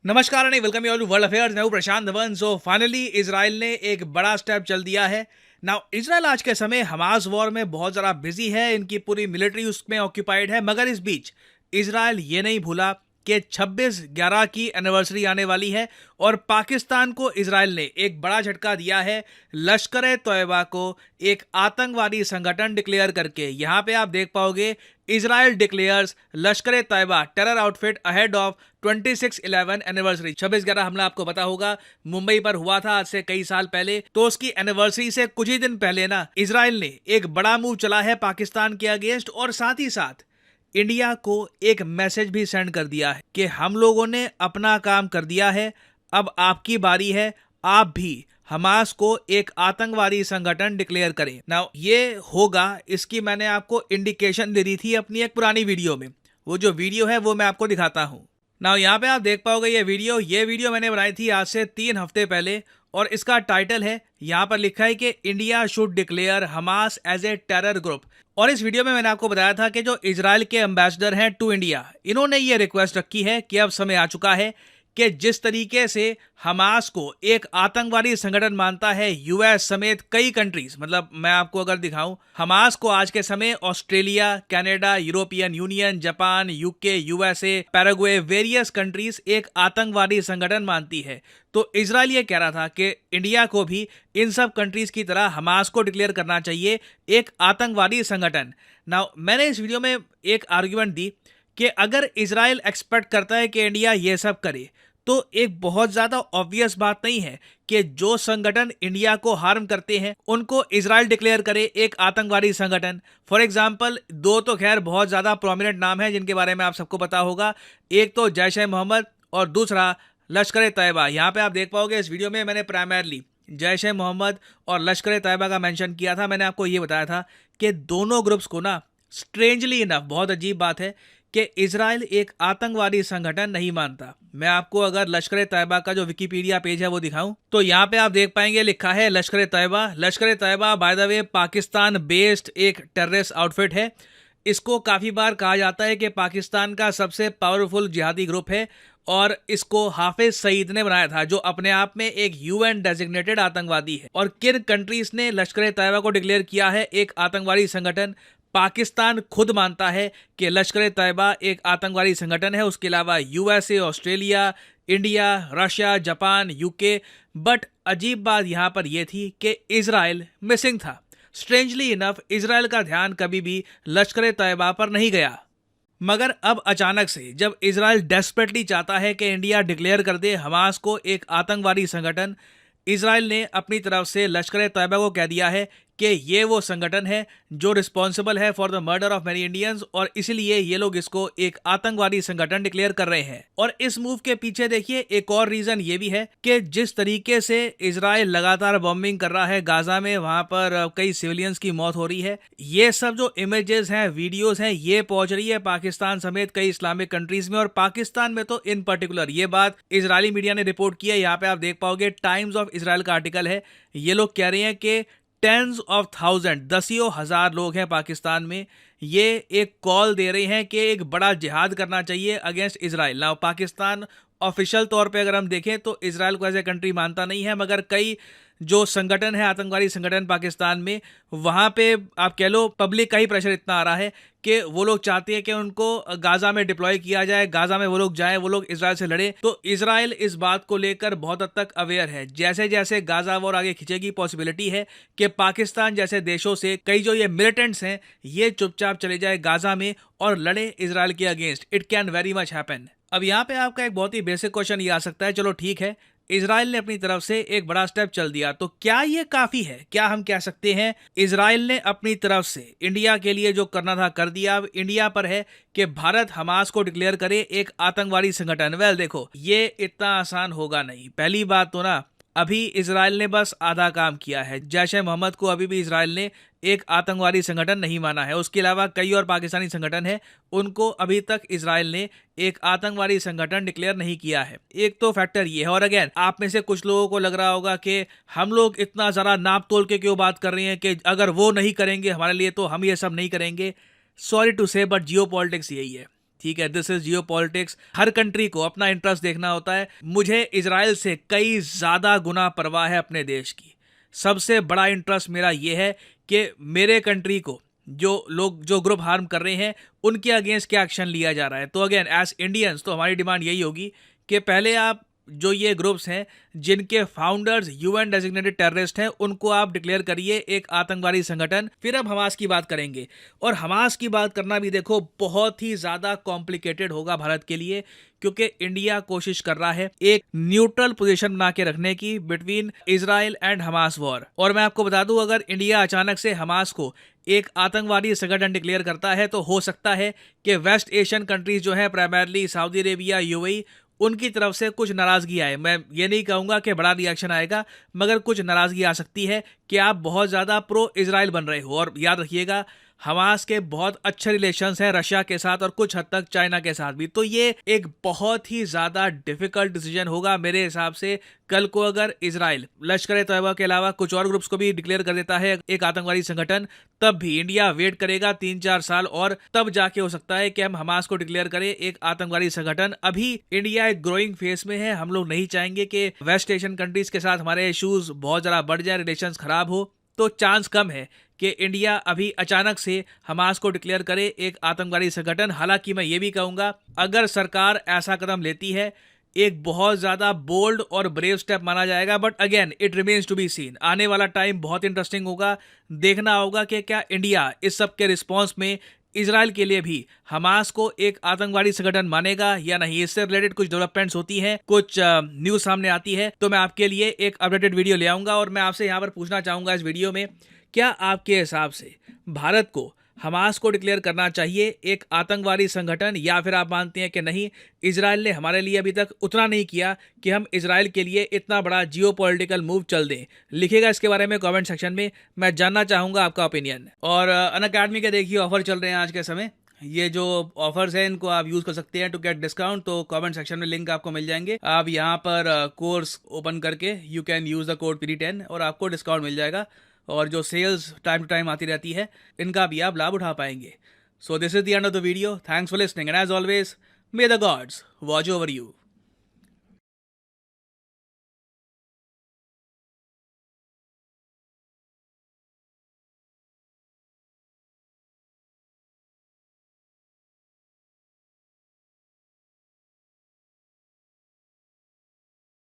नमस्कार and welcome you all to world affairs. मैं हूं Prashant Dhawan. So finally Israel ने एक बड़ा स्टेप चल दिया है। नाउ इजराइल आज के समय हमास वॉर में बहुत ज़्यादा बिजी है, इनकी पूरी मिलिट्री उसमें ऑक्यूपाइड है, मगर इस बीच इजराइल ये नहीं भूला कि 26/11 की एनिवर्सरी आने वाली है और पाकिस्तान को इजराइल ने एक बड़ा झटका दिया है। लश्कर ए तोयबा को एक आतंकवादी संगठन डिक्लेयर करके यहाँ पे आप देख पाओगे Israel declares Lashkar e Taiba terror outfit ahead of 26/11 anniversary. 26/11 हमला आपको पता होगा मुंबई पर हुआ था आज से कई साल पहले, तो उसकी एनिवर्सरी से कुछ ही दिन पहले ना इजराइल ने एक बड़ा मूव चला है पाकिस्तान के अगेंस्ट और साथ ही साथ इंडिया को एक मैसेज भी सेंड कर दिया है कि हम लोगों ने अपना काम कर दिया है, अब आपकी बारी है, आप भी हमास को एक आतंकवादी संगठन डिक्लेयर करें। नाउ ये होगा, इसकी मैंने आपको इंडिकेशन दे दी थी अपनी एक पुरानी वीडियो में। वो जो वीडियो है वो मैं आपको दिखाता हूँ। नाउ यहाँ पे आप देख पाओगे ये वीडियो मैंने बनाई थी आज से 3 हफ्ते पहले और इसका टाइटल है, यहाँ पर लिखा है कि India should declare Hamas as a terror group. और इस वीडियो में मैंने आपको बताया था कि जो इजराइल के एम्बेसडर हैं टू इंडिया, इन्होंने ये रिक्वेस्ट रखी है कि अब समय आ चुका है कि जिस तरीके से हमास को एक आतंकवादी संगठन मानता है यूएस समेत कई कंट्रीज, मतलब मैं आपको अगर दिखाऊं, हमास को आज के समय Australia, Canada, European union, Japan, UK, USA, Paraguay, various countries एक आतंकवादी संगठन मानती है। तो इजराइल ये कह रहा था कि इंडिया को भी इन सब कंट्रीज की तरह हमास को डिक्लेयर करना चाहिए एक आतंकवादी संगठन। नाउ मैंने इस वीडियो में एक आर्ग्यूमेंट दी कि अगर इजराइल एक्सपेक्ट करता है कि इंडिया ये सब करे, तो एक बहुत ज़्यादा ऑब्वियस बात नहीं है कि जो संगठन इंडिया को हार्म करते हैं उनको इजराइल डिक्लेयर करे एक आतंकवादी संगठन। फॉर एग्जांपल, दो तो खैर बहुत ज़्यादा प्रोमिनेंट नाम है जिनके बारे में आप सबको पता होगा। एक तो जैश ए मोहम्मद और दूसरा लश्कर ए तैयबा। यहाँ पे आप देख पाओगे इस वीडियो में मैंने प्राइमरली जैश ए मोहम्मद और लश्कर ए तैयबा का मेंशन किया था। मैंने आपको ये बताया था कि दोनों ग्रुप्स को ना, स्ट्रेंजली इनफ, बहुत अजीब बात है कि इजराइल एक आतंकवादी संगठन नहीं मानता। मैं आपको अगर लश्कर ए तैयबा का जो विकिपीडिया पेज है वो दिखाऊं, तो यहाँ पे आप देख पाएंगे लिखा है लश्कर e Taiba. Lashkar e Taiba by the way Pakistan based एक टेररिस्ट आउटफिट है। इसको काफ़ी बार कहा जाता है कि पाकिस्तान का सबसे पावरफुल जिहादी ग्रुप है और इसको हाफिज सईद ने बनाया था, जो अपने आप में एक यूएन डेजिग्नेटेड आतंकवादी है। और किन कंट्रीज ने लश्कर ए तैयबा को डिक्लेयर किया है एक आतंकवादी संगठन? पाकिस्तान खुद मानता है कि लश्कर ए तैयबा एक आतंकवादी संगठन है, उसके अलावा USA, Australia, India, Russia, Japan, UK. But अजीब बात यहाँ पर यह थी कि इजराइल मिसिंग था। स्ट्रेंजली इनफ इजराइल का ध्यान कभी भी लश्कर ए तैयबा पर नहीं गया, मगर अब अचानक से जब इजराइल डेस्परेटली चाहता है कि इंडिया डिक्लेयर कर दे हमास को एक आतंकवादी संगठन, इजराइल ने अपनी तरफ से लश्कर ए तैयबा को कह दिया है कि ये वो संगठन है जो रिस्पॉन्सिबल है for the murder of many Indians और इसलिए ये लोग इसको एक आतंकवादी संगठन डिक्लेयर कर रहे हैं। और इस मूव के पीछे देखिए एक और रीजन ये भी है कि जिस तरीके से इजराइल लगातार बॉम्बिंग कर रहा है गाजा में, वहां पर कई सिविलियंस की मौत हो रही है। ये सब जो इमेजेस हैं, वीडियोस हैं, ये पहुंच रही है पाकिस्तान समेत कई इस्लामिक कंट्रीज में, और पाकिस्तान में तो इन पर्टिकुलर ये बात इजरायली मीडिया ने रिपोर्ट की है। यहाँ पे आप देख पाओगे टाइम्स ऑफ इजराइल का आर्टिकल है। ये लोग कह रहे हैं कि टेंस ऑफ थाउजेंड, दसियों हजार लोग हैं पाकिस्तान में, ये एक कॉल दे रहे हैं कि एक बड़ा जिहाद करना चाहिए against Israel. Now Pakistan official तौर पे अगर हम देखें तो इजराइल को एज ए कंट्री मानता नहीं है, मगर कई जो संगठन है आतंकवादी संगठन पाकिस्तान में, वहाँ पे आप कह लो पब्लिक का ही प्रेशर इतना आ रहा है कि वो लोग चाहते हैं कि उनको गाजा में डिप्लॉय किया जाए, गाजा में वो लोग जाएं, वो लोग इजराइल से लड़े। तो इजराइल इस बात को लेकर बहुत हद तक अवेयर है। जैसे जैसे गाजा वॉर आगे खिंचेगी, पॉसिबिलिटी है कि पाकिस्तान जैसे देशों से कई जो ये मिलिटेंट्स हैं ये चुपचाप चले जाए गाजा में और लड़े इजराइल के against. It can very much happen. अब यहाँ पे आपका एक बहुत ही बेसिक क्वेश्चन ये आ सकता है, चलो ठीक है इजराइल ने अपनी तरफ से एक बड़ा स्टेप चल दिया, तो क्या ये काफी है? क्या हम कह सकते हैं इजराइल ने अपनी तरफ से इंडिया के लिए जो करना था कर दिया? अब इंडिया पर है कि भारत हमास को डिक्लेयर करे एक आतंकवादी संगठन। वेल देखो, ये इतना आसान होगा नहीं। पहली बात तो ना, अभी इजराइल ने बस आधा काम किया है। जैश ए मोहम्मद को अभी भी इजराइल ने एक आतंकवादी संगठन नहीं माना है। उसके अलावा कई और पाकिस्तानी संगठन है, उनको अभी तक इजराइल ने एक आतंकवादी संगठन डिक्लेयर नहीं किया है। एक तो फैक्टर ये है। और अगेन, आप में से कुछ लोगों को लग रहा होगा कि हम लोग इतना ज़रा नाप तोल के क्यों बात कर रहे हैं कि अगर वो नहीं करेंगे हमारे लिए तो हम ये सब नहीं करेंगे। सॉरी टू से, बट जियो पॉलिटिक्स यही है। ठीक है, this is Jio politics. Her country को अपना इंटरेस्ट देखना होता है। मुझे इजराइल से कई ज्यादा गुना परवाह है अपने देश की। सबसे बड़ा इंटरेस्ट मेरा ये है कि मेरे कंट्री को जो ग्रुप हार्म कर रहे हैं उनके अगेंस्ट क्या एक्शन लिया जा रहा है। तो अगेन एज इंडियंस तो हमारी डिमांड यही होगी कि पहले आप जो ये ग्रुप्स हैं जिनके फाउंडर्स यूएन डेजिग्नेटेड टेररिस्ट हैं उनको आप डिक्लेयर करिए एक आतंकवादी संगठन। फिर अब हमास की बात करेंगे, और हमास की बात करना भी देखो बहुत ही ज्यादा कॉम्प्लिकेटेड होगा भारत के लिए, क्योंकि इंडिया कोशिश कर रहा है एक न्यूट्रल पोजीशन बना के रखने की between Israel and Hamas war. और मैं आपको बता दूं, अगर इंडिया अचानक से हमास को एक आतंकवादी संगठन डिक्लेयर करता है तो हो सकता है कि वेस्ट एशियन कंट्रीज जो है, प्राइमरली सऊदी अरेबिया, यूएई, उनकी तरफ से कुछ नाराजगी आए। मैं ये नहीं कहूंगा कि बड़ा रिएक्शन आएगा, मगर कुछ नाराजगी आ सकती है कि आप बहुत ज्यादा प्रो इजराइल बन रहे हो। और याद रखिएगा, हमास के बहुत अच्छे रिलेशंस हैं रशिया के साथ और कुछ हद तक चाइना के साथ भी। तो ये एक बहुत ही ज्यादा डिफिकल्ट डिसीजन होगा मेरे हिसाब से। कल को अगर इजराइल लश्कर-ए-तैयबा के अलावा कुछ और ग्रुप्स को भी डिक्लेयर कर देता है एक आतंकवादी संगठन, तब भी इंडिया वेट करेगा 3-4 साल और तब जाके हो सकता है कि हम हमास को डिक्लेयर करें एक आतंकवादी संगठन। अभी इंडिया एक ग्रोइंग फेज में है। हम लोग नहीं चाहेंगे कि वेस्ट एशियन कंट्रीज के साथ हमारे इश्यूज बहुत ज्यादा बढ़ जाए, रिलेशंस खराब हो। तो चांस कम है कि इंडिया अभी अचानक से हमास को डिक्लेयर करे एक आतंकवादी संगठन। हालांकि मैं ये भी कहूंगा, अगर सरकार ऐसा कदम लेती है, एक बहुत ज्यादा बोल्ड और ब्रेव स्टेप माना जाएगा। But again it remains to be seen. आने वाला टाइम बहुत इंटरेस्टिंग होगा। देखना होगा कि क्या इंडिया इस सब के रिस्पॉन्स में इजराइल के लिए भी हमास को एक आतंकवादी संगठन मानेगा या नहीं। इससे रिलेटेड कुछ डेवलपमेंट्स होती हैं, कुछ न्यूज सामने आती है, तो मैं आपके लिए एक अपडेटेड वीडियो ले आऊंगा। और मैं आपसे यहाँ पर पूछना चाहूंगा इस वीडियो में, क्या आपके हिसाब से भारत को हमास को डिक्लेयर करना चाहिए एक आतंकवादी संगठन, या फिर आप मानते हैं कि नहीं, इजराइल ने हमारे लिए अभी तक उतना नहीं किया कि हम इजराइल के लिए इतना बड़ा जियोपॉलिटिकल मूव चल दें? लिखिएगा इसके बारे में कमेंट सेक्शन में, मैं जानना चाहूंगा आपका ओपिनियन। और अनअकैडमी के देखिए ऑफर चल रहे हैं आज के समय। ये जो ऑफर्स हैं इनको आप यूज कर सकते हैं टू गेट डिस्काउंट। तो कमेंट सेक्शन में लिंक आपको मिल जाएंगे। आप यहाँ पर कोर्स ओपन करके you can use the code PD10 और आपको डिस्काउंट मिल जाएगा। और जो सेल्स टाइम टू टाइम आती रहती है, इनका भी आप लाभ उठा पाएंगे। So this is the end of the video. Thanks for listening and as always, may the gods watch over you.